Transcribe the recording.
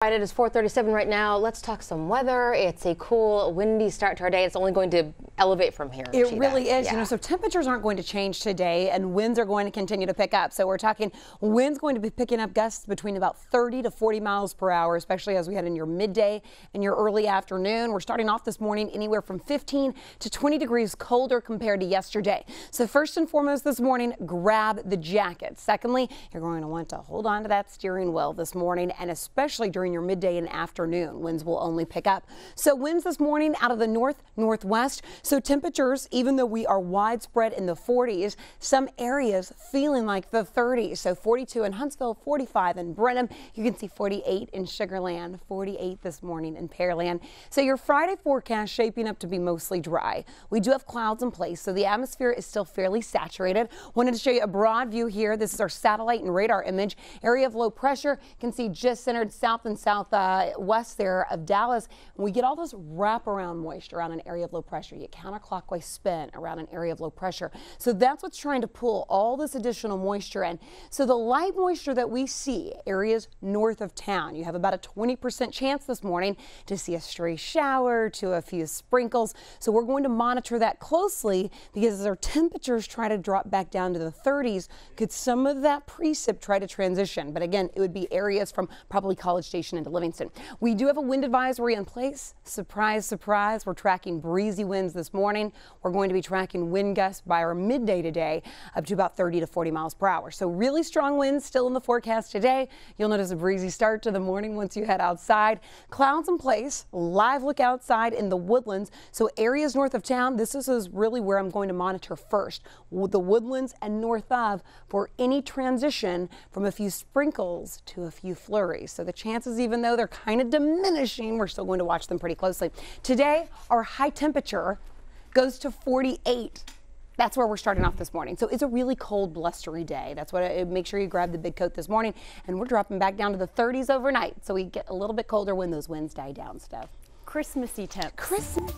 Right, it is 4:37 right now. Let's talk some weather. It's a cool, windy start to our day. It's only going to elevate from here. It Cheetah. really is. Yeah. You know, so temperatures aren't going to change today, and winds are going to continue to pick up. So we're talking winds going to be picking up gusts between about 30 to 40 miles per hour, especially as we head in your midday and your early afternoon. We're starting off this morning anywhere from 15 to 20 degrees colder compared to yesterday. So first and foremost this morning, grab the jacket. Secondly, you're going to want to hold on to that steering wheel this morning, and especially during your midday and afternoon. Winds will only pick up. So winds this morning out of the northwest. So temperatures, even though we are widespread in the 40s, some areas feeling like the 30s. So 42 in Huntsville, 45 in Brenham. You can see 48 in Sugar Land, 48 this morning in Pearland. So your Friday forecast shaping up to be mostly dry. We do have clouds in place, so the atmosphere is still fairly saturated. Wanted to show you a broad view here. This is our satellite and radar image. Area of low pressure. You can see just centered south and southwest there of Dallas. We get all this wraparound moisture around an area of low pressure. You counterclockwise spin around an area of low pressure. So that's what's trying to pull all this additional moisture in. So the light moisture that we see areas north of town, you have about a 20% chance this morning to see a stray shower to a few sprinkles. So we're going to monitor that closely, because as our temperatures try to drop back down to the 30s, could some of that precip try to transition? But again, it would be areas from probably College Station into Livingston. We do have a wind advisory in place. Surprise, surprise. We're tracking breezy winds this morning. We're going to be tracking wind gusts by our midday today up to about 30 to 40 miles per hour. So really strong winds still in the forecast today. You'll notice a breezy start to the morning once you head outside. Clouds in place. Live look outside in the woodlands. So areas north of town, this is really where I'm going to monitor first. The woodlands and north of for any transition from a few sprinkles to a few flurries. So the chances, even though they're kind of diminishing, we're still going to watch them pretty closely. Today, our high temperature goes to 48. That's where we're starting off this morning. So it's a really cold, blustery day. That's what make sure you grab the big coat this morning. And we're dropping back down to the 30s overnight. So we get a little bit colder when those winds die down, Steph. Christmassy temps. Christmas.